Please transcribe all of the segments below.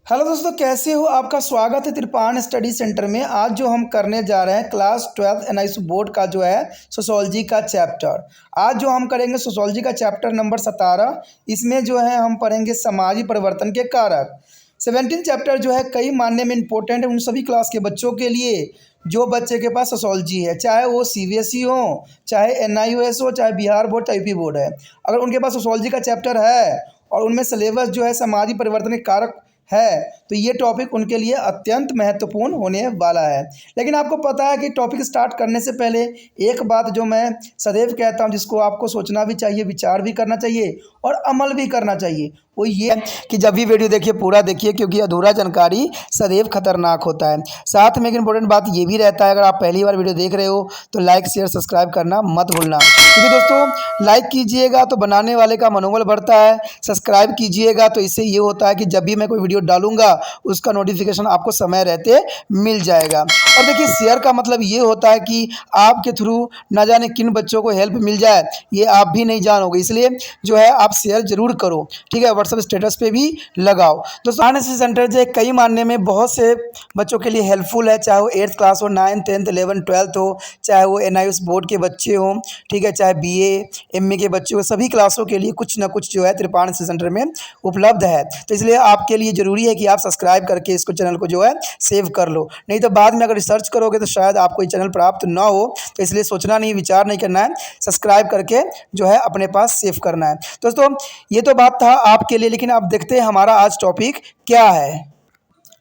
Hello दोस्तों, कैसे हो? आपका स्वागत है त्रिपाण स्टडी सेंटर में। आज जो हम करने जा रहे हैं क्लास 12 एनआईएस बोर्ड का जो है सोशोलॉजी का चैप्टर। आज जो हम करेंगे सोशोलॉजी का चैप्टर नंबर 17। इसमें जो है हम पढ़ेंगे सामाजिक परिवर्तन के कारक। 17 चैप्टर जो है कई मानने में इम्पोर्टेंट है उन सभी क्लास के बच्चों के लिए जो बच्चे के पास सोशोलॉजी है, चाहे वो सीबीएसई हो, चाहे एनआईओएस हो, चाहे बिहार बोर्ड, चाहे यूपी बोर्ड है। अगर उनके पास सोशोलॉजी का चैप्टर है और उनमें सिलेबस जो है सामाजिक परिवर्तन के कारक है तो ये टॉपिक उनके लिए अत्यंत महत्वपूर्ण होने वाला है। लेकिन आपको पता है कि टॉपिक स्टार्ट करने से पहले एक बात जो मैं सदैव कहता हूँ, जिसको आपको सोचना भी चाहिए, विचार भी करना चाहिए और अमल भी करना चाहिए, वो ये है कि जब भी वीडियो देखिए पूरा देखिए, क्योंकि अधूरा जानकारी सदैव खतरनाक होता है। साथ में एक इंपॉर्टेंट बात ये भी रहता है, अगर आप पहली बार वीडियो देख रहे हो तो लाइक शेयर सब्सक्राइब करना मत भूलना, क्योंकि दोस्तों लाइक कीजिएगा तो बनाने वाले का मनोबल बढ़ता है, सब्सक्राइब कीजिएगा तो इससे ये होता है कि जब भी मैं कोई वीडियो डालूंगा उसका नोटिफिकेशन आपको समय रहते मिल जाएगा। और देखिए शेयर का मतलब ये होता है कि आपके थ्रू न जाने किन बच्चों को हेल्प मिल जाए, ये आप भी नहीं जानोगे, इसलिए जो है आप शेयर जरूर करो, ठीक है। व्हाट्सएप स्टेटस पे भी लगाओ। दोस्तों एनएसएस सेंटर जो है कई मानने में बहुत से बच्चों के लिए हेल्पफुल है, चाहे वो 8th क्लास हो, 9th 10th 11th 12th हो, चाहे वो एनआईएस बोर्ड के बच्चे हों, ठीक है, चाहे बीए एमए के बच्चे हो, सभी क्लासों के लिए कुछ ना कुछ जो है त्रिपाण सेंटर में उपलब्ध है। तो इसलिए आपके लिए ज़रूरी है कि आप सब्सक्राइब करके इसको चैनल को जो है सेव कर लो, नहीं तो बाद में अगर रिसर्च करोगे तो शायद आपको ये चैनल प्राप्त ना हो। तो इसलिए सोचना नहीं, विचार नहीं करना है, सब्सक्राइब करके जो है अपने पास सेव करना है। दोस्तों ये तो बात था आपके लिए, लेकिन आप देखते हैं हमारा आज टॉपिक क्या है।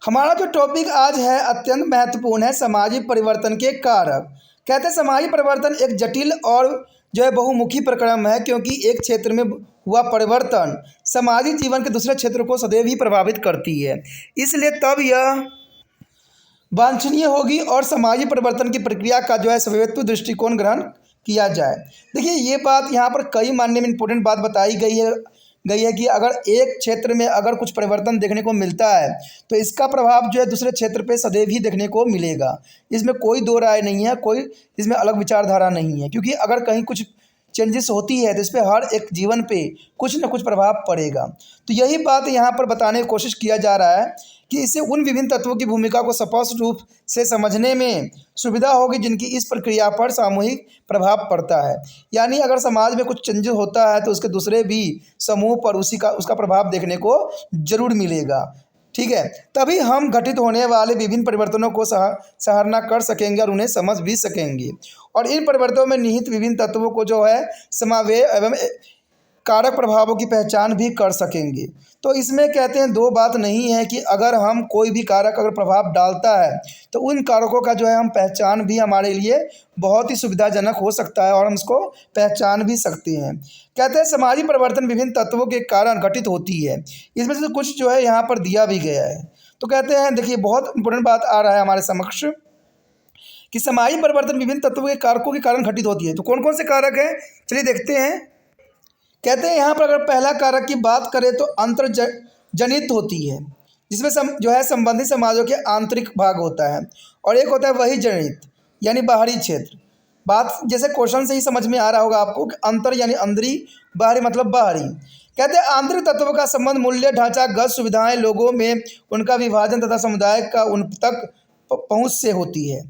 हमारा जो टॉपिक आज है अत्यंत महत्वपूर्ण है, सामाजिक परिवर्तन के कारक। कहते हैं सामाजिक परिवर्तन एक जटिल और जो है बहुमुखी प्रक्रम है, क्योंकि एक क्षेत्र में हुआ परिवर्तन सामाजिक जीवन के दूसरे क्षेत्र को सदैव ही प्रभावित करती है। इसलिए तब यह वांछनीय होगी और सामाजिक परिवर्तन की प्रक्रिया का जो है स्वायत्त दृष्टिकोण ग्रहण किया जाए। देखिए ये बात यहाँ पर कई मानने में इम्पोर्टेंट बात बताई गई है कि अगर एक क्षेत्र में अगर कुछ परिवर्तन देखने को मिलता है तो इसका प्रभाव जो है दूसरे क्षेत्र पे सदैव ही देखने को मिलेगा। इसमें कोई दो राय नहीं है, कोई इसमें अलग विचारधारा नहीं है, क्योंकि अगर कहीं कुछ चेंजेस होती है तो इस पर हर एक जीवन पे कुछ न कुछ प्रभाव पड़ेगा। तो यही बात यहाँ पर बताने की कोशिश किया जा रहा है कि इससे उन विभिन्न तत्वों की भूमिका को स्पष्ट रूप से समझने में सुविधा होगी जिनकी इस प्रक्रिया पर सामूहिक प्रभाव पड़ता है। यानी अगर समाज में कुछ चेंजेस होता है तो उसके दूसरे भी समूह पर उसका प्रभाव देखने को जरूर मिलेगा, ठीक है। तभी हम घटित होने वाले विभिन्न परिवर्तनों को सराहना कर सकेंगे और उन्हें समझ भी सकेंगे, और इन परिवर्तनों में निहित विभिन्न तत्वों को जो है समावेश एवं कारक प्रभावों की पहचान भी कर सकेंगे। तो इसमें कहते हैं दो बात नहीं है कि अगर हम कोई भी कारक अगर प्रभाव डालता है तो उन कारकों का जो है हम पहचान भी हमारे लिए बहुत ही सुविधाजनक हो सकता है और हम इसको पहचान भी सकते हैं। कहते हैं सामाजिक परिवर्तन विभिन्न तत्वों के कारण घटित होती है, इसमें से कुछ जो है यहाँ पर दिया भी गया है। तो कहते हैं देखिए बहुत इंपॉर्टेंट बात आ रहा है हमारे समक्ष कि सामाजिक परिवर्तन विभिन्न तत्वों के कारकों के कारण घटित होती है। तो कौन कौन से कारक हैं, चलिए देखते हैं। कहते हैं यहाँ पर अगर पहला कारक की बात करें तो अंतर्जनित होती है, जिसमें जो है संबंधित समाजों के आंतरिक भाग होता है, और एक होता है वही जनित यानी बाहरी क्षेत्र। बात जैसे क्वेश्चन से ही समझ में आ रहा होगा आपको कि अंतर यानी अंदरी, बाहरी मतलब बाहरी। कहते हैं आंतरिक तत्वों का संबंध मूल्य, ढांचागत सुविधाएं, लोगों में उनका विभाजन तथा समुदाय का उन तक पहुँच से होती है।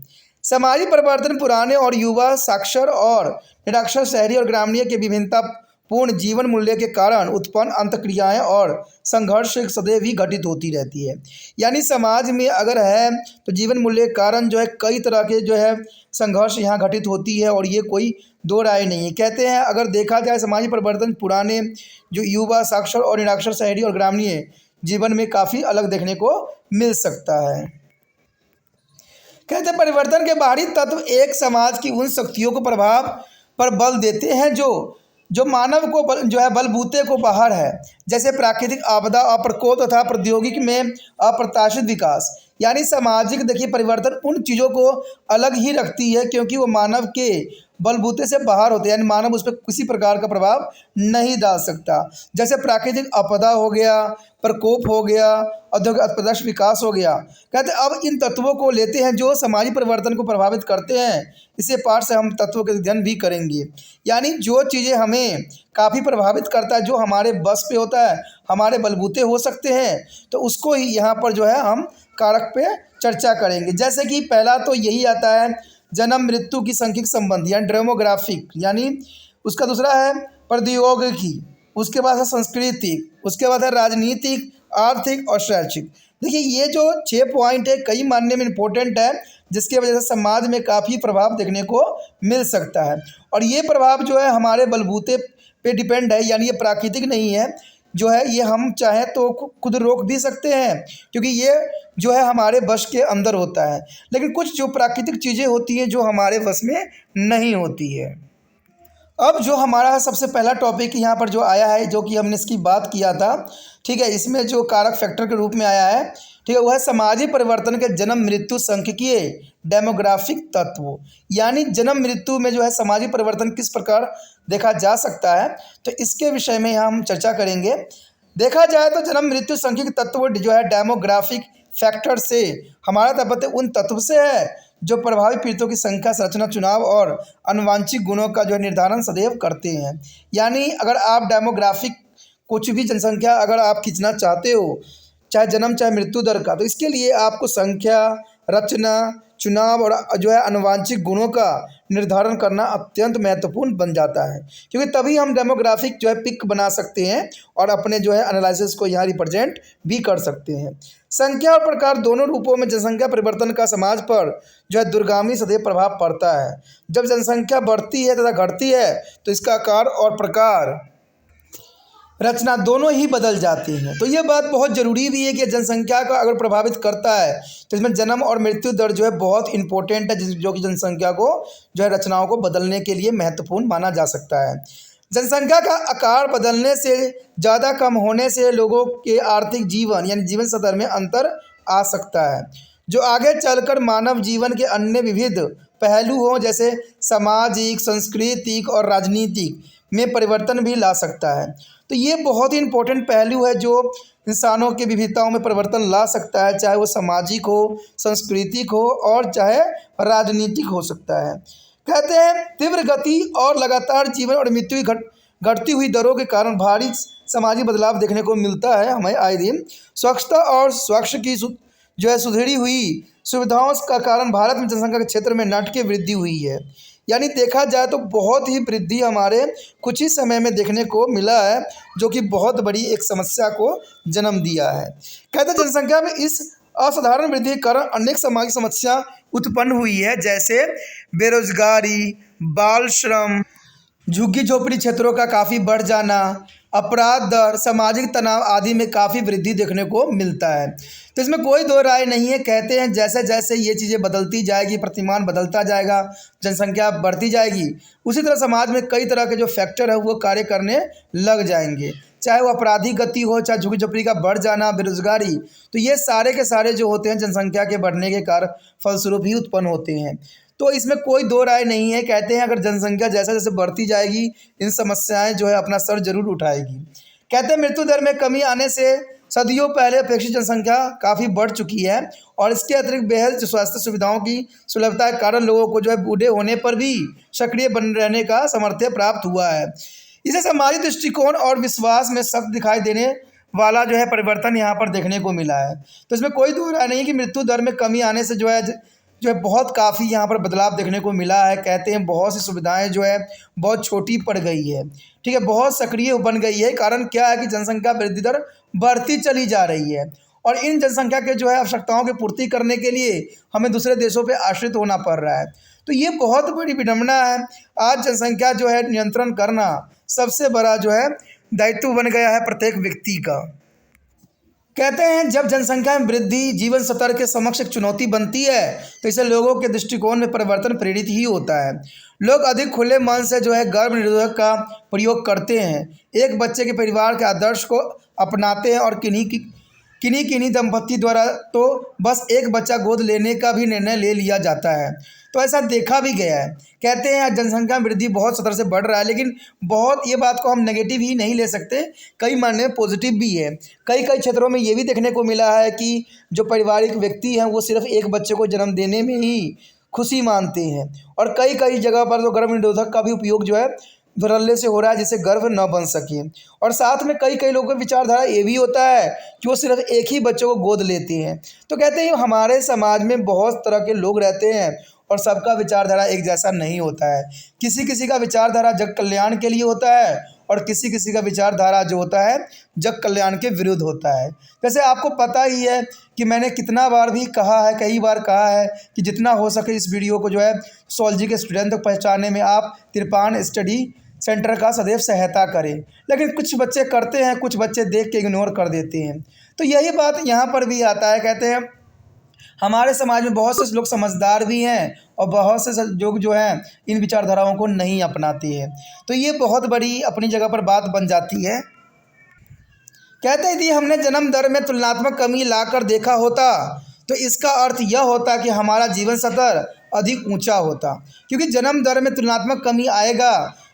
सामाजिक परिवर्तन पुराने और युवा, साक्षर और निरक्षर, शहरी और ग्रामीण के विभिन्नता पूर्ण जीवन मूल्य के कारण उत्पन्न अंतक्रियाएं और संघर्ष सदैव ही घटित होती रहती है। यानी समाज में अगर है तो जीवन मूल्य के कारण जो है कई तरह के जो है संघर्ष यहाँ घटित होती है, और ये कोई दो राय नहीं है। कहते हैं अगर देखा जाए सामाजिक परिवर्तन पुराने जो युवा, साक्षर और निरक्षर, शहरी और ग्रामीण जीवन में काफ़ी अलग देखने को मिल सकता है। कहते हैं परिवर्तन के बाहरी तत्व एक समाज की उन शक्तियों को प्रभाव पर बल देते हैं जो मानव को जो है बलबूते को बाहर है, जैसे प्राकृतिक आपदा, अप्रकोप तथा प्रौद्योगिकी में अप्रत्याशित विकास। यानी सामाजिक देखिए परिवर्तन उन चीज़ों को अलग ही रखती है क्योंकि वो मानव के बलबूते से बाहर होते हैं, यानी मानव उस पर किसी प्रकार का प्रभाव नहीं डाल सकता। जैसे प्राकृतिक आपदा हो गया, प्रकोप हो गया, औद्योगिक अप्रत्यक्ष विकास हो गया। कहते हैं अब इन तत्वों को लेते हैं जो सामाजिक परिवर्तन को प्रभावित करते हैं। इसे पाठ से हम तत्वों के अध्ययन भी करेंगे, यानी जो चीज़ें हमें काफ़ी प्रभावित करता है, जो हमारे बस पे होता है, हमारे बलबूते हो सकते हैं, तो उसको ही यहाँ पर जो है हम कारक पे चर्चा करेंगे। जैसे कि पहला तो यही आता है जन्म मृत्यु की सांख्यिक संबंध यानी डेमोग्राफिक, यानी उसका दूसरा है प्रौद्योगिकी, उसके बाद है सांस्कृतिक, उसके बाद है राजनीतिक, आर्थिक और शैक्षिक। देखिए ये जो 6 पॉइंट है कई मानने में इम्पोर्टेंट है, जिसकी वजह से समाज में काफ़ी प्रभाव देखने को मिल सकता है। और ये प्रभाव जो है हमारे बलबूते पे डिपेंड है, यानी ये प्राकृतिक नहीं है जो है, ये हम चाहें तो खुद रोक भी सकते हैं, क्योंकि ये जो है हमारे वश के अंदर होता है। लेकिन कुछ जो प्राकृतिक चीज़ें होती हैं जो हमारे वश में नहीं होती है। अब जो हमारा सबसे पहला टॉपिक यहाँ पर जो आया है, जो कि हमने इसकी बात किया था, ठीक है, इसमें जो कारक फैक्टर के रूप में आया है, ठीक है, वह है सामाजिक परिवर्तन के जन्म मृत्यु सांख्यिकीय डेमोग्राफिक तत्व। यानी जन्म मृत्यु में जो है सामाजिक परिवर्तन किस प्रकार देखा जा सकता है, तो इसके विषय में यहाँ हम चर्चा करेंगे। देखा जाए तो जन्म मृत्यु सांख्यिकीय तत्व जो है डेमोग्राफिक फैक्टर से हमारा तात्पर्य उन तत्व से है जो प्रभावित पीड़ितों की संख्या, संरचना, चुनाव और आनुवंशिक गुणों का जो है निर्धारण सदैव करते हैं। यानी अगर आप डेमोग्राफिक कुछ भी जनसंख्या अगर आप खींचना चाहते हो, चाहे जन्म चाहे मृत्यु दर का, तो इसके लिए आपको संख्या, रचना, चुनाव और जो है आनुवंशिक गुणों का निर्धारण करना अत्यंत महत्वपूर्ण बन जाता है, क्योंकि तभी हम डेमोग्राफिक जो है पिक बना सकते हैं और अपने जो है एनालिसिस को यहाँ रिप्रेजेंट भी कर सकते हैं। संख्या और प्रकार दोनों रूपों में जनसंख्या परिवर्तन का समाज पर जो है दूरगामी सदैव प्रभाव पड़ता है। जब जनसंख्या बढ़ती है तथा घटती है तो इसका आकार और प्रकार, रचना दोनों ही बदल जाती हैं। तो ये बात बहुत ज़रूरी भी है कि जनसंख्या का अगर प्रभावित करता है तो इसमें जन्म और मृत्यु दर जो है बहुत इंपॉर्टेंट है, जो कि जनसंख्या को जो है रचनाओं को बदलने के लिए महत्वपूर्ण माना जा सकता है। जनसंख्या का आकार बदलने से, ज़्यादा कम होने से लोगों के आर्थिक जीवन यानी जीवन स्तर में अंतर आ सकता है, जो आगे चलकर मानव जीवन के अन्य विविध पहलू हों जैसे सामाजिक, सांस्कृतिक और राजनीतिक में परिवर्तन भी ला सकता है। तो ये बहुत ही इम्पोर्टेंट पहलू है जो इंसानों की विविधताओं में परिवर्तन ला सकता है, चाहे वो सामाजिक हो, सांस्कृतिक हो और चाहे राजनीतिक हो सकता है। कहते हैं तीव्र गति और लगातार जीवन और मृत्यु की घटती हुई दरों के कारण भारी सामाजिक बदलाव देखने को मिलता है हमें आए दिन। स्वच्छता और स्वास्थ्य की जो है सुधरी हुई सुविधाओं का कारण भारत में जनसंख्या के क्षेत्र में नाटकीय वृद्धि हुई है। यानी देखा जाए तो बहुत ही वृद्धि हमारे कुछ ही समय में देखने को मिला है, जो कि बहुत बड़ी एक समस्या को जन्म दिया है। कहते हैं जनसंख्या में इस असाधारण वृद्धि के कारण अनेक सामाजिक समस्या उत्पन्न हुई है, जैसे बेरोजगारी, बाल श्रम, झुग्गी झोपड़ी क्षेत्रों का काफ़ी बढ़ जाना, अपराध दर, सामाजिक तनाव आदि में काफ़ी वृद्धि देखने को मिलता है। तो इसमें कोई दो राय नहीं है। कहते हैं जैसे जैसे ये चीज़ें बदलती जाएगी, प्रतिमान बदलता जाएगा, जनसंख्या बढ़ती जाएगी, उसी तरह समाज में कई तरह के जो फैक्टर है वो कार्य करने लग जाएंगे, चाहे वो आपराधिक गति हो, चाहे झुग्गी झोपड़ी का बढ़ जाना, बेरोजगारी। तो ये सारे के सारे जो होते हैं जनसंख्या के बढ़ने के कारण फलस्वरूप ही उत्पन्न होते हैं। तो इसमें कोई दो राय नहीं है। कहते हैं अगर जनसंख्या जैसे जैसे बढ़ती जाएगी इन समस्याएं जो है अपना सर जरूर उठाएगी। कहते हैं मृत्यु दर में कमी आने से सदियों पहले अपेक्षित जनसंख्या काफ़ी बढ़ चुकी है, और इसके अतिरिक्त बेहद स्वास्थ्य सुविधाओं की सुलभता के कारण लोगों को जो है बूढ़े होने पर भी सक्रिय बन रहने का सामर्थ्य प्राप्त हुआ है। इसे सामाजिक दृष्टिकोण और विश्वास में सख्त दिखाई देने वाला जो है परिवर्तन यहाँ पर देखने को मिला है। तो इसमें कोई दो राय नहीं है कि मृत्यु दर में कमी आने से जो है बहुत काफ़ी यहाँ पर बदलाव देखने को मिला है। कहते हैं बहुत सी सुविधाएं जो है बहुत छोटी पड़ गई है, ठीक है, बहुत सक्रिय बन गई है। कारण क्या है कि जनसंख्या वृद्धि दर बढ़ती चली जा रही है, और इन जनसंख्या के जो है आवश्यकताओं की पूर्ति करने के लिए हमें दूसरे देशों पर आश्रित होना पड़ रहा है। तो ये बहुत बड़ी विडंबना है। आज जनसंख्या जो है नियंत्रण करना सबसे बड़ा जो है दायित्व बन गया है प्रत्येक व्यक्ति का। कहते हैं जब जनसंख्या में वृद्धि जीवन स्तर के समक्ष एक चुनौती बनती है तो इसे लोगों के दृष्टिकोण में परिवर्तन प्रेरित ही होता है। लोग अधिक खुले मन से जो है गर्भ निरोधक का प्रयोग करते हैं, एक बच्चे के परिवार के आदर्श को अपनाते हैं और किन्हीं किन्हीं दंपत्ति द्वारा तो बस एक बच्चा गोद लेने का भी निर्णय ले लिया जाता है। तो ऐसा देखा भी गया है। कहते हैं जनसंख्या वृद्धि बहुत स्तर से बढ़ रहा है, लेकिन बहुत ये बात को हम नेगेटिव ही नहीं ले सकते, कई मायने में पॉजिटिव भी है। कई कई क्षेत्रों में ये भी देखने को मिला है कि जो पारिवारिक व्यक्ति हैं वो सिर्फ एक बच्चे को जन्म देने में ही खुशी मानते हैं, और कई कई जगह पर तो गर्भ निरोधक का भी उपयोग जो है धड़ल्ले से हो रहा है, जिससे गर्भ न बन सके। और साथ में कई कई लोगों की विचारधारा ये भी होता है कि वो सिर्फ एक ही बच्चों को गोद लेते हैं। तो कहते हैं हमारे समाज में बहुत तरह के लोग रहते हैं और सबका विचारधारा एक जैसा नहीं होता है। किसी किसी का विचारधारा जग कल्याण के लिए होता है और किसी किसी का विचारधारा जो होता है जग कल्याण के विरुद्ध होता है। वैसे आपको पता ही है कि मैंने कितना बार भी कहा है, कई बार कहा है कि जितना हो सके इस वीडियो को जो है सोशोलॉजी के स्टूडेंट तक पहुँचाने में आप तिरपान स्टडी सेंटर का सदैव सहायता करें। लेकिन कुछ बच्चे करते हैं, कुछ बच्चे देख के इग्नोर कर देते हैं। तो यही बात यहाँ पर भी आता है। कहते हैं हमारे समाज में बहुत से लोग समझदार भी हैं और बहुत से लोग जो हैं इन विचारधाराओं को नहीं अपनाते हैं। तो ये बहुत बड़ी अपनी जगह पर बात बन जाती है। कहते हैं यदि हमने जन्म दर में तुलनात्मक कमी लाकर देखा होता तो इसका अर्थ यह होता कि हमारा जीवन स्तर अधिक ऊंचा होता, क्योंकि जन्म दर में तुलनात्मक कमी आएगा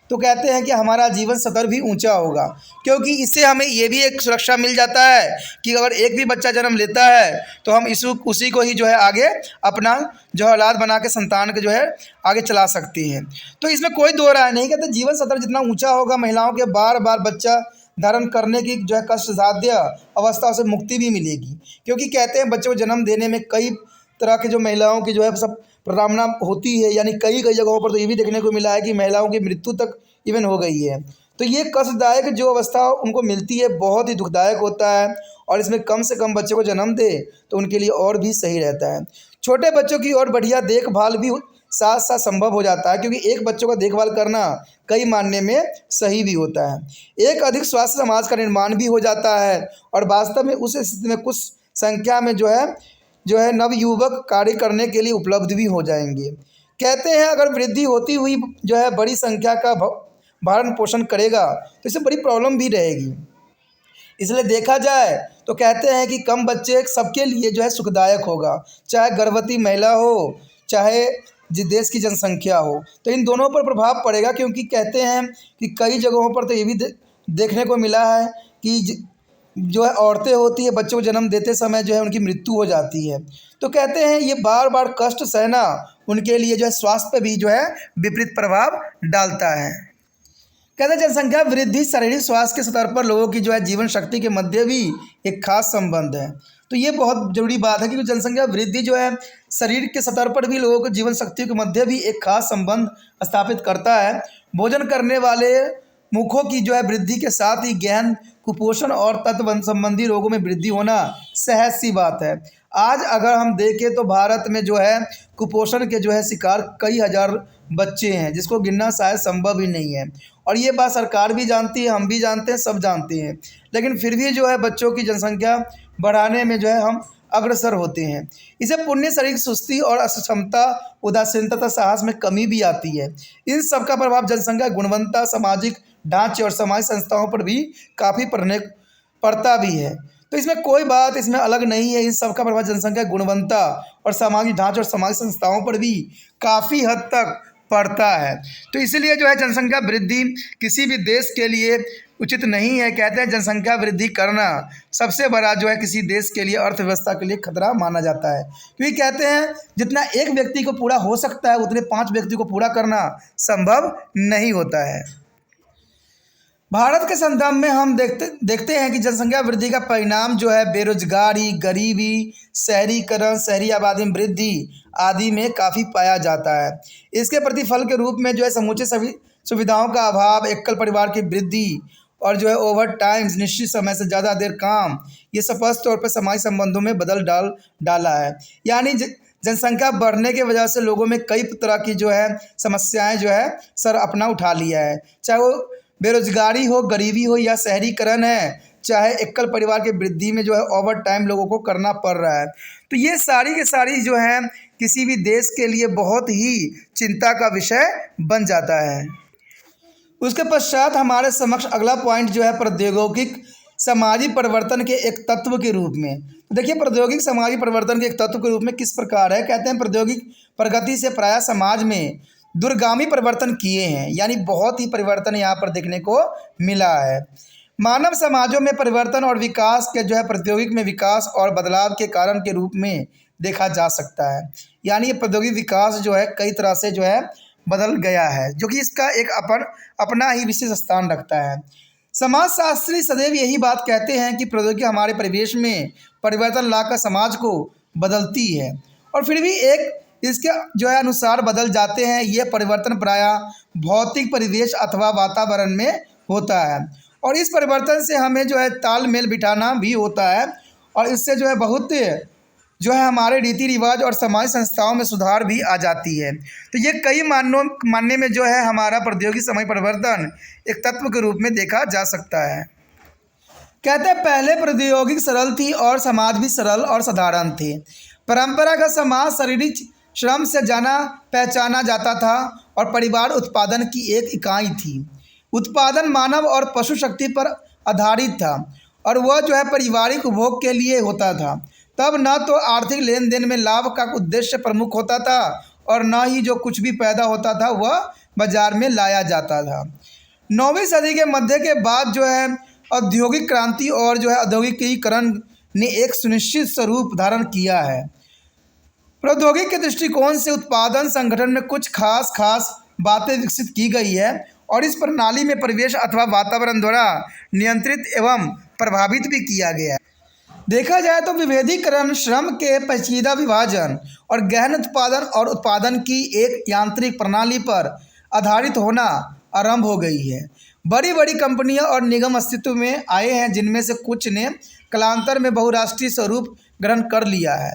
तो कहते हैं कि हमारा जीवन स्तर भी ऊंचा होगा, क्योंकि इससे हमें ये भी एक सुरक्षा मिल जाता है कि अगर एक भी बच्चा जन्म लेता है तो हम उसी को ही जो है आगे अपना जो औलाद बना के संतान के जो है आगे चला सकते हैं। तो इसमें कोई दो राय नहीं। कहते जीवन स्तर जितना ऊंचा होगा, महिलाओं के बार बार बच्चा धारण करने की जो है कष्टसाध्य अवस्था से मुक्ति भी मिलेगी, क्योंकि कहते हैं बच्चे को जन्म देने में कई तरह के जो महिलाओं की जो है सब प्रताड़ना होती है। यानी कई कई जगहों पर तो ये भी देखने को मिला है कि महिलाओं की मृत्यु तक इवन हो गई है। तो ये कष्टदायक जो अवस्था उनको मिलती है बहुत ही दुखदायक होता है, और इसमें कम से कम बच्चे को जन्म दे तो उनके लिए और भी सही रहता है। छोटे बच्चों की और बढ़िया देखभाल भी साथ साथ संभव हो जाता है, क्योंकि एक बच्चों का देखभाल करना कई मायने में सही भी होता है। एक अधिक स्वास्थ्य समाज का निर्माण भी हो जाता है, और वास्तव में उस स्थिति में कुछ संख्या में जो है नवयुवक कार्य करने के लिए उपलब्ध भी हो जाएंगे। कहते हैं अगर वृद्धि होती हुई जो है बड़ी संख्या का भरण पोषण करेगा तो इससे बड़ी प्रॉब्लम भी रहेगी। इसलिए देखा जाए तो कहते हैं कि कम बच्चे सबके लिए जो है सुखदायक होगा, चाहे गर्भवती महिला हो चाहे जिस देश की जनसंख्या हो। तो इन दोनों पर प्रभाव पड़ेगा, क्योंकि कहते हैं कि कई जगहों पर तो ये भी देखने को मिला है कि जो है औरतें होती है बच्चों को जन्म देते समय जो है उनकी मृत्यु हो जाती है। तो कहते हैं ये बार बार कष्ट सहना उनके लिए जो है स्वास्थ्य पर भी जो है विपरीत प्रभाव डालता है। कहते हैं जनसंख्या वृद्धि शारीरिक स्वास्थ्य के स्तर पर लोगों की जो है जीवन शक्ति के मध्य भी एक खास संबंध है। तो ये बहुत जरूरी बात है, क्योंकि जनसंख्या वृद्धि जो है शरीर के स्तर पर भी लोगों को जीवन शक्ति के मध्य भी एक खास संबंध स्थापित करता है। भोजन करने वाले मुखों की जो है वृद्धि के साथ ही गहन कुपोषण और तत्व संबंधी रोगों में वृद्धि होना सहज सी बात है। आज अगर हम देखें तो भारत में जो है कुपोषण के जो है शिकार कई हजार बच्चे हैं, जिसको गिनना शायद संभव ही नहीं है। और ये बात सरकार भी जानती है, हम भी जानते हैं, सब जानते हैं, लेकिन फिर भी जो है बच्चों की जनसंख्या बढ़ाने में जो है हम अग्रसर होते हैं। इसे पुण्य शारीरिक सुस्ती और अक्षमता, उदासीनता तथा साहस में कमी भी आती है। इन सब का प्रभाव जनसंख्या गुणवत्ता, सामाजिक ढांचे और समाज संस्थाओं पर भी काफ़ी पड़ता भी है। तो इसमें कोई बात इसमें अलग नहीं है। इन सब का प्रभाव जनसंख्या गुणवत्ता और सामाजिक ढांचे और समाज संस्थाओं पर भी काफ़ी हद तक पड़ता है। तो इसलिए जो है जनसंख्या वृद्धि किसी भी देश के लिए उचित नहीं है। कहते हैं जनसंख्या वृद्धि करना सबसे बड़ा जो है किसी देश के लिए अर्थव्यवस्था के लिए खतरा माना जाता है, क्योंकि कहते हैं जितना एक व्यक्ति को पूरा हो सकता है उतने 5 व्यक्ति को पूरा करना संभव नहीं होता है। भारत के संदर्भ में हम देखते हैं कि जनसंख्या वृद्धि का परिणाम जो है बेरोजगारी, गरीबी, शहरीकरण, शहरी आबादी में वृद्धि आदि में काफ़ी पाया जाता है। इसके प्रतिफल के रूप में जो है समूचे सभी सुविधाओं का अभाव, एकल परिवार की वृद्धि और जो है ओवर टाइम, निश्चित समय से ज़्यादा देर काम, ये स्पष्ट तौर पर सामाजिक संबंधों में बदल डाला है। यानी जनसंख्या बढ़ने की वजह से लोगों में कई तरह की जो है समस्याएं जो है सर अपना उठा लिया है, चाहे वो बेरोजगारी हो, गरीबी हो या शहरीकरण है, चाहे एकल परिवार की वृद्धि में जो है ओवर टाइम लोगों को करना पड़ रहा है। तो ये सारी की सारी जो है किसी भी देश के लिए बहुत ही चिंता का विषय बन जाता है। उसके पश्चात हमारे समक्ष अगला पॉइंट जो है प्रौद्योगिक सामाजिक परिवर्तन के एक तत्व के रूप में। तो देखिए प्रौद्योगिकी सामाजिक परिवर्तन के एक तत्व के रूप में किस प्रकार है, कहते हैं प्रौद्योगिक प्रगति से प्रायः समाज में दूरगामी परिवर्तन किए हैं, यानी बहुत ही परिवर्तन यहाँ पर देखने को मिला है। मानव समाजों में परिवर्तन और विकास के जो है प्रौद्योगिकी में विकास और बदलाव के कारण के रूप में देखा जा सकता है। यानी ये प्रौद्योगिक विकास जो है कई तरह से जो है बदल गया है, जो कि इसका एक अपना ही विशेष स्थान रखता है। समाजशास्त्री सदैव यही बात कहते हैं कि प्रौद्योगिकी हमारे परिवेश में परिवर्तन लाकर समाज को बदलती है, और फिर भी एक इसके जो है अनुसार बदल जाते हैं। ये परिवर्तन प्रायः भौतिक परिवेश अथवा वातावरण में होता है, और इस परिवर्तन से हमें जो है तालमेल बिठाना भी होता है, और इससे जो है बहुत जो है हमारे रीति रिवाज और समाज संस्थाओं में सुधार भी आ जाती है। तो ये कई मानने में जो है हमारा प्रौद्योगिकी समय परिवर्तन एक तत्व के रूप में देखा जा सकता है। कहते हैं पहले प्रौद्योगिकी सरल थी और समाज भी सरल और साधारण थे। परंपरागत समाज शारीरिक श्रम से जाना पहचाना जाता था और परिवार उत्पादन की एक इकाई थी। उत्पादन मानव और पशु शक्ति पर आधारित था, और वह जो है पारिवारिक उपभोग के लिए होता था। तब न तो आर्थिक लेन देन में लाभ का उद्देश्य प्रमुख होता था, और न ही जो कुछ भी पैदा होता था वह बाजार में लाया जाता था। 9वीं सदी के मध्य के बाद जो है औद्योगिक क्रांति और जो है औद्योगिकीकरण ने एक सुनिश्चित स्वरूप धारण किया है। प्रौद्योगिकी के दृष्टिकोण से उत्पादन संगठन में कुछ खास बातें विकसित की गई है, और इस प्रणाली में परिवेश अथवा वातावरण द्वारा नियंत्रित एवं प्रभावित भी किया गया है। देखा जाए तो विभेदीकरण, श्रम के पेचीदा विभाजन और गहन उत्पादन और उत्पादन की एक यांत्रिक प्रणाली पर आधारित होना आरंभ हो गई है। बड़ी बड़ी कंपनियां और निगम अस्तित्व में आए हैं, जिनमें से कुछ ने कालांतर में बहुराष्ट्रीय स्वरूप ग्रहण कर लिया है।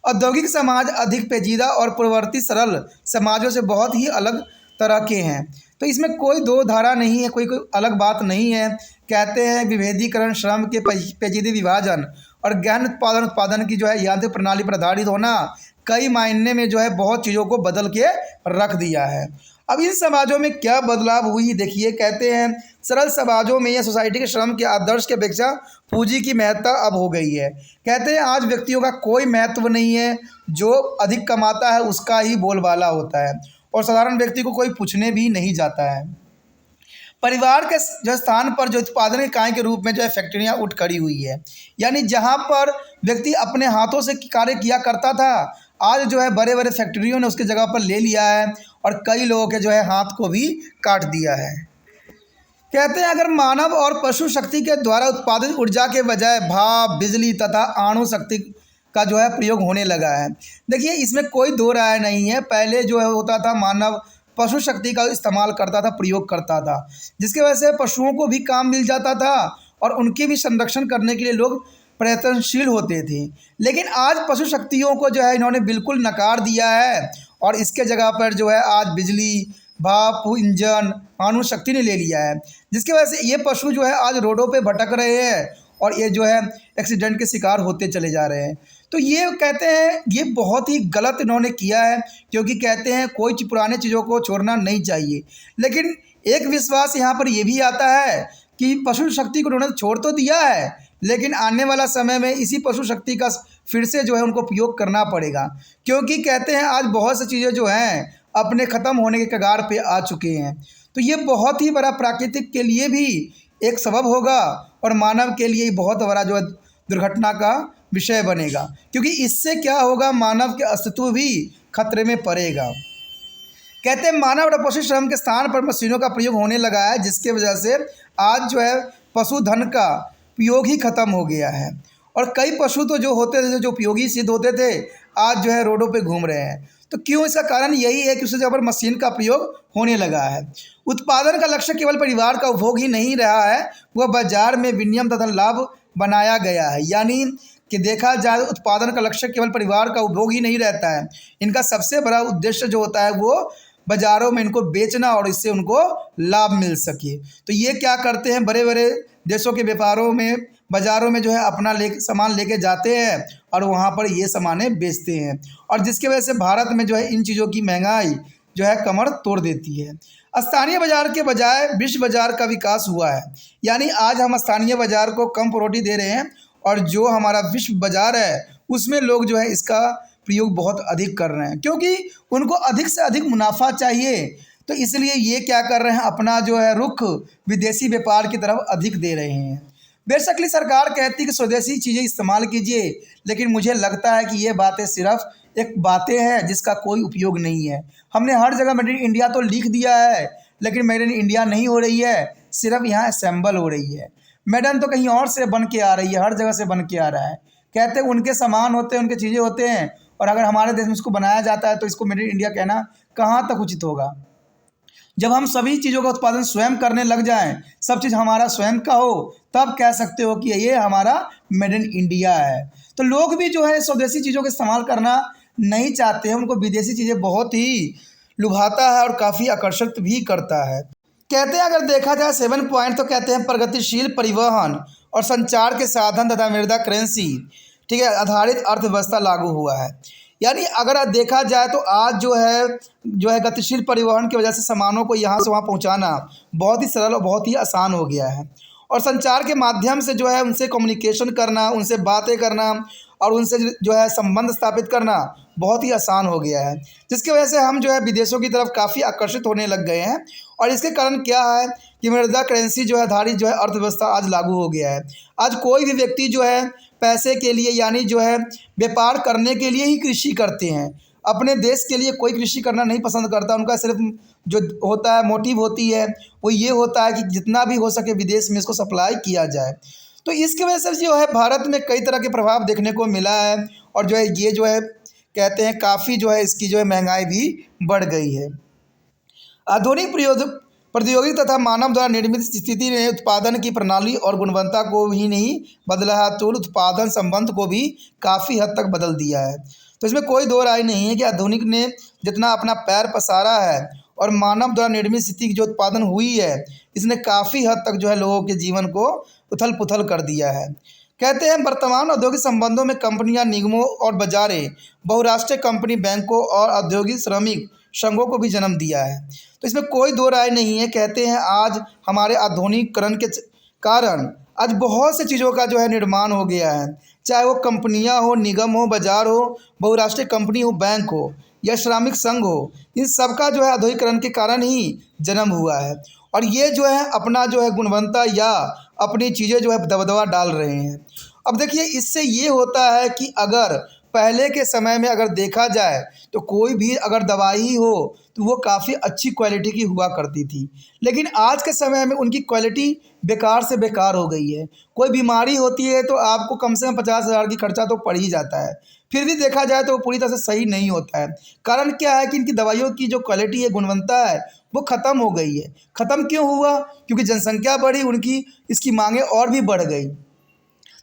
औद्योगिक समाज अधिक पेचीदा और पूर्ववर्ती सरल समाजों से बहुत ही अलग तरह के हैं। तो इसमें कोई दो धारा नहीं है, कोई अलग बात नहीं है। कहते हैं विभेदीकरण, श्रम के पेचीदे विभाजन और गहन उत्पादन की जो है यांत्रिक प्रणाली पर आधारित होना कई मायने में जो है बहुत चीज़ों को बदल के रख दिया है। अब इन समाजों में क्या बदलाव हुई देखिए। कहते हैं सरल समाजों में या सोसाइटी के श्रम के आदर्श की अपेक्षा पूंजी की महत्ता अब हो गई है। कहते हैं आज व्यक्तियों का कोई महत्व नहीं है, जो अधिक कमाता है उसका ही बोलबाला होता है, और साधारण व्यक्ति को कोई पूछने भी नहीं जाता है। परिवार के जो स्थान पर जो उत्पादन इकाई के रूप में जो है फैक्ट्रियाँ उठ खड़ी हुई है, यानी जहाँ पर व्यक्ति अपने हाथों से कार्य किया करता था, आज जो है बड़े बड़े फैक्ट्रियों ने उसकी जगह पर ले लिया है, और कई लोगों के जो है हाथ को भी काट दिया है। कहते हैं अगर मानव और पशु शक्ति के द्वारा उत्पादित ऊर्जा के बजाय भाप, बिजली तथा अणु शक्ति का जो है प्रयोग होने लगा है। देखिए इसमें कोई दो राय नहीं है। पहले जो है होता था मानव पशु शक्ति का इस्तेमाल करता था, प्रयोग करता था, जिसकी वजह से पशुओं को भी काम मिल जाता था और उनके भी संरक्षण करने के लिए लोग प्रयत्नशील होते थे। लेकिन आज पशु शक्तियों को जो है इन्होंने बिल्कुल नकार दिया है, और इसके जगह पर जो है आज बिजली, भाप इंजन, अणु शक्ति ने ले लिया है, जिसकी वजह से ये पशु जो है आज रोडों पे भटक रहे हैं, और ये जो है एक्सीडेंट के शिकार होते चले जा रहे हैं। तो ये कहते हैं ये बहुत ही गलत इन्होंने किया है, क्योंकि कहते हैं कोई पुराने चीज़ों को छोड़ना नहीं चाहिए। लेकिन एक विश्वास यहाँ पर ये भी आता है कि पशु शक्ति को उन्होंने छोड़ तो दिया है, लेकिन आने वाला समय में इसी पशु शक्ति का फिर से जो है उनको उपयोग करना पड़ेगा, क्योंकि कहते हैं आज बहुत सी चीज़ें जो हैं अपने ख़त्म होने के कगार पे आ चुके हैं। तो ये बहुत ही बड़ा प्राकृतिक के लिए भी एक सबब होगा, और मानव के लिए बहुत बड़ा जो है दुर्घटना का विषय बनेगा, क्योंकि इससे क्या होगा, मानव के अस्तित्व भी खतरे में पड़ेगा। कहते हैं मानव और पशु श्रम के स्थान पर मशीनों का प्रयोग होने लगा है, जिसके वजह से आज जो है पशुधन का उपयोग ही खत्म हो गया है, और कई पशु तो जो होते थे जो उपयोगी सिद्ध होते थे आज जो है रोडों पे घूम रहे हैं। तो क्यों? इसका कारण यही है कि उससे जगह पर मशीन का प्रयोग होने लगा है। उत्पादन का लक्ष्य केवल परिवार का उपभोग ही नहीं रहा है, वह बाजार में विनिमय तथा लाभ बनाया गया है। यानी कि देखा जाए उत्पादन का लक्ष्य केवल परिवार का उपभोग ही नहीं रहता है, इनका सबसे बड़ा उद्देश्य जो होता है वो बाज़ारों में इनको बेचना और इससे उनको लाभ मिल सके। तो ये क्या करते हैं, बड़े बड़े देशों के व्यापारों में बाज़ारों में जो है अपना सामान लेके जाते हैं और वहाँ पर ये सामानें बेचते हैं, और जिसकी वजह से भारत में जो है इन चीज़ों की महंगाई जो है कमर तोड़ देती है। स्थानीय बाजार के बजाय विश्व बाजार का विकास हुआ है। यानी आज हम स्थानीय बाजार को कम प्रायोरिटी दे रहे हैं और जो हमारा विश्व बाजार है उसमें लोग जो है इसका प्रयोग बहुत अधिक कर रहे हैं, क्योंकि उनको अधिक से अधिक मुनाफा चाहिए। तो इसलिए ये क्या कर रहे हैं, अपना जो है रुख विदेशी व्यापार की तरफ अधिक दे रहे हैं। बेशकली सरकार कहती है कि स्वदेशी चीज़ें इस्तेमाल कीजिए, लेकिन मुझे लगता है कि ये बातें सिर्फ एक बातें हैं जिसका कोई उपयोग नहीं है। हमने हर जगह मेड इन इंडिया तो लिख दिया है, लेकिन मेड इन इंडिया नहीं हो रही है, सिर्फ यहाँ असेंबल हो रही है। मेडन तो कहीं और से बन के आ रही है, हर जगह से बन के आ रहा है। कहते हैं उनके सामान होते हैं, उनके चीज़ें होते हैं, और अगर हमारे देश में इसको बनाया जाता है तो इसको मेड इन इंडिया कहना कहाँ तक उचित होगा। जब हम सभी चीज़ों का उत्पादन स्वयं करने लग जाएं, सब चीज़ हमारा स्वयं का हो, तब कह सकते हो कि ये हमारा मेड इन इंडिया है। तो लोग भी जो है स्वदेशी चीज़ों का इस्तेमाल करना नहीं चाहते हैं, उनको विदेशी चीज़ें बहुत ही लुभाता है और काफ़ी आकर्षित भी करता है। कहते हैं अगर देखा जाए 7 पॉइंट, तो कहते हैं प्रगतिशील परिवहन और संचार के साधन तथा मृदा करेंसी, ठीक है, आधारित अर्थव्यवस्था लागू हुआ है। यानी अगर देखा जाए तो आज जो है गतिशील परिवहन की वजह से सामानों को यहाँ से वहाँ पहुँचाना बहुत ही सरल और बहुत ही आसान हो गया है। और संचार के माध्यम से जो है उनसे कम्युनिकेशन करना, उनसे बातें करना और उनसे जो है संबंध स्थापित करना बहुत ही आसान हो गया है, जिसकी वजह से हम जो है विदेशों की तरफ काफ़ी आकर्षित होने लग गए हैं। और इसके कारण क्या है कि मृदा करेंसी जो है आधारित जो है अर्थव्यवस्था आज लागू हो गया है। आज कोई भी व्यक्ति जो है पैसे के लिए यानी जो है व्यापार करने के लिए ही कृषि करते हैं, अपने देश के लिए कोई कृषि करना नहीं पसंद करता। उनका सिर्फ जो होता है मोटिव होती है वो ये होता है कि जितना भी हो सके विदेश में इसको सप्लाई किया जाए। तो इसकी वजह से जो है भारत में कई तरह के प्रभाव देखने को मिला है, और जो है ये जो है कहते हैं काफ़ी जो है इसकी जो है महंगाई भी बढ़ गई है। आधुनिक प्रौद्योगिकी तथा मानव द्वारा निर्मित स्थिति ने उत्पादन की प्रणाली और गुणवत्ता को ही नहीं बदला है, तो उत्पादन संबंध को भी काफ़ी हद तक बदल दिया है। तो इसमें कोई दो राय नहीं है कि आधुनिक ने जितना अपना पैर पसारा है और मानव द्वारा निर्मित स्थिति की जो उत्पादन हुई है, इसने काफ़ी हद तक जो है लोगों के जीवन को उथल पुथल कर दिया है। कहते हैं वर्तमान औद्योगिक संबंधों में कंपनियां, निगमों और बाजारें बहुराष्ट्रीय कंपनी, बैंकों और औद्योगिक श्रमिक संघों को भी जन्म दिया है। तो इसमें कोई दो राय नहीं है। कहते हैं आज हमारे आधुनिकीकरण के कारण आज बहुत सी चीज़ों का जो है निर्माण हो गया है, चाहे वो कंपनियां हो, निगम हो, बाजार हो, बहुराष्ट्रीय कंपनी हो, बैंक हो या श्रमिक संघ हो, इन सब का जो है आधुनिकीकरण के कारण ही जन्म हुआ है। और ये जो है अपना जो है गुणवत्ता या अपनी चीज़ें जो है दबदबा डाल रहे हैं। अब देखिए इससे ये होता है कि अगर पहले के समय में अगर देखा जाए तो कोई भी अगर दवाई हो तो वो काफ़ी अच्छी क्वालिटी की हुआ करती थी, लेकिन आज के समय में उनकी क्वालिटी बेकार से बेकार हो गई है। कोई बीमारी होती है तो आपको कम से कम 50,000 की खर्चा तो पड़ ही जाता है, फिर भी देखा जाए तो वो पूरी तरह से सही नहीं होता है। कारण क्या है कि इनकी दवाइयों की जो क्वालिटी है, गुणवत्ता है, वो ख़त्म हो गई है। ख़त्म क्यों हुआ? क्योंकि जनसंख्या बढ़ी, उनकी इसकी मांगें और भी बढ़ गई।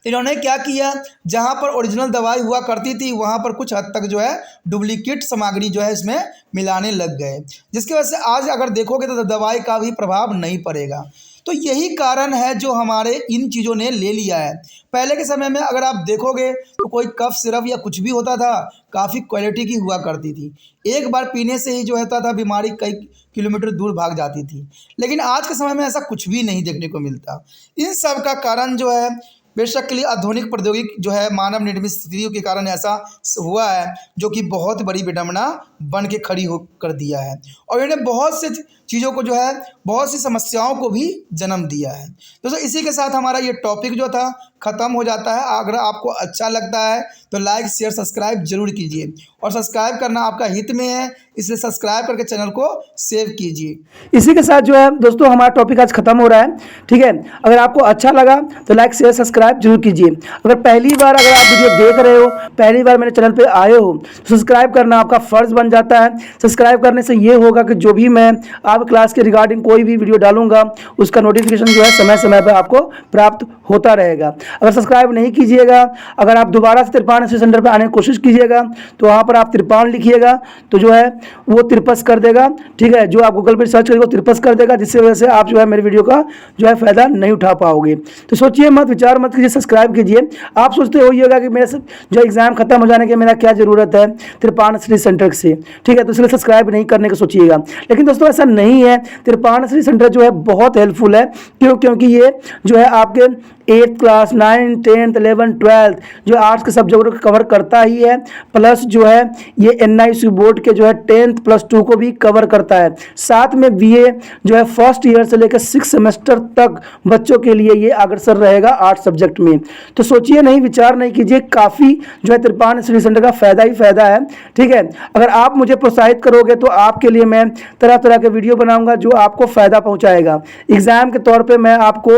तो इन्होंने क्या किया, जहाँ पर ओरिजिनल दवाई हुआ करती थी वहाँ पर कुछ हद तक जो है डुप्लीकेट सामग्री जो है इसमें मिलाने लग गए, जिसकी वजह से आज अगर देखोगे तो दवाई का भी प्रभाव नहीं पड़ेगा। तो यही कारण है जो हमारे इन चीज़ों ने ले लिया है। पहले के समय में अगर आप देखोगे तो कोई कफ सिरप या कुछ भी होता था काफ़ी क्वालिटी की हुआ करती थी, एक बार पीने से ही जो होता था बीमारी कई किलोमीटर दूर भाग जाती थी। लेकिन आज के समय में ऐसा कुछ भी नहीं देखने को मिलता। इन सब का कारण जो है बेशक आधुनिक प्रौद्योगिकी जो है मानव निर्मित स्थितियों के कारण ऐसा हुआ है, जो कि बहुत बड़ी विडंबना बन के खड़ी हो कर दिया है, और इन्होंने बहुत से चीज़ों को जो है बहुत सी समस्याओं को भी जन्म दिया है। दोस्तों इसी के साथ हमारा ये टॉपिक जो था ख़त्म हो जाता है। अगर आपको अच्छा लगता है तो लाइक, शेयर, सब्सक्राइब जरूर कीजिए, और सब्सक्राइब करना आपका हित में है, इसलिए सब्सक्राइब करके चैनल को सेव कीजिए। इसी के साथ जो है दोस्तों हमारा टॉपिक आज खत्म हो रहा है, ठीक है। अगर आपको अच्छा लगा तो लाइक, शेयर, सब्सक्राइब जरूर कीजिए। अगर पहली बार अगर आप वीडियो देख रहे हो, पहली बार मेरे चैनल पे आए हो, तो सब्सक्राइब करना आपका फ़र्ज़ बन जाता है। सब्सक्राइब करने से ये होगा कि जो भी मैं आप क्लास के रिगार्डिंग कोई भी वीडियो डालूंगा उसका नोटिफिकेशन जो है समय समय पर आपको प्राप्त होता रहेगा। अगर सब्सक्राइब नहीं कीजिएगा, अगर आप दोबारा से तिरपान स्टडी सेंटर पर आने की कोशिश कीजिएगा तो वहाँ पर आप तिरपान लिखिएगा तो जो है वो तिरपस कर देगा, ठीक है। जो आप गूगल पर सर्च करेंगे वो तिरपस कर देगा, जिससे वजह से आप जो है मेरे वीडियो का जो है फ़ायदा नहीं उठा पाओगे। तो सोचिए मत, विचार मत कीजिए, सब्सक्राइब कीजिए। आप सोचते हो होगा कि मेरे जो एग्ज़ाम खत्म हो जाने के मेरा क्या ज़रूरत है तिरपान स्टडी सेंटर से, ठीक है, तो इसलिए सब्सक्राइब नहीं करने का सोचिएगा। लेकिन दोस्तों ऐसा नहीं है, तिरपान स्टडी सेंटर जो है बहुत हेल्पफुल है। क्योंकि ये जो है आपके 8th class 9th 10th 11th 12th जो आर्ट्स के सब्जेक्ट को कवर करता ही है, प्लस जो है ये NIC बोर्ड के जो है 10th +2 को भी कवर करता है। साथ में BA जो है फर्स्ट ईयर से लेकर 6 सेमेस्टर तक बच्चों के लिए ये अग्रसर रहेगा आर्ट्स सब्जेक्ट में। तो सोचिए नहीं, विचार नहीं कीजिए, काफ़ी जो है तिरपान स्टडी सेंटर का फ़ायदा ही फ़ायदा है, ठीक है। अगर आप मुझे प्रोत्साहित करोगे तो आपके लिए मैं तरह तरह के वीडियो बनाऊंगा जो आपको फ़ायदा पहुंचाएगा। एग्ज़ाम के तौर पे मैं आपको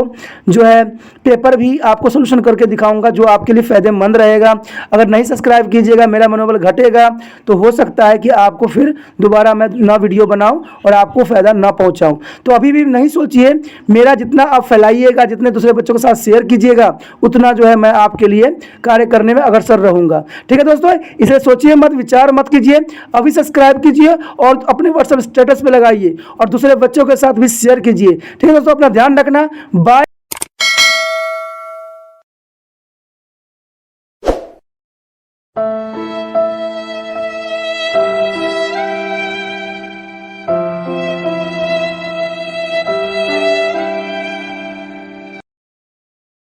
जो है पेपर भी आपको सोल्यूशन करके दिखाऊंगा जो आपके लिए फ़ायदेमंद रहेगा। अगर नहीं सब्सक्राइब कीजिएगा, मेरा मनोबल घटेगा, तो हो सकता है कि आपको फिर दोबारा मैं ना वीडियो बनाऊं और आपको फ़ायदा ना पहुंचाऊं। तो अभी भी नहीं सोचिए, मेरा जितना आप फैलाइएगा, जितने दूसरे बच्चों के साथ शेयर कीजिएगा, उतना जो है मैं आपके लिए कार्य करने में अग्रसर रहूँगा, ठीक है दोस्तों। इसलिए सोचिए मत, विचार मत कीजिए, अभी सब्सक्राइब कीजिए और अपने व्हाट्सएप स्टेटस पे लगाइए और दूसरे बच्चों के साथ भी शेयर कीजिए, ठीक है दोस्तों। अपना ध्यान रखना, बाय।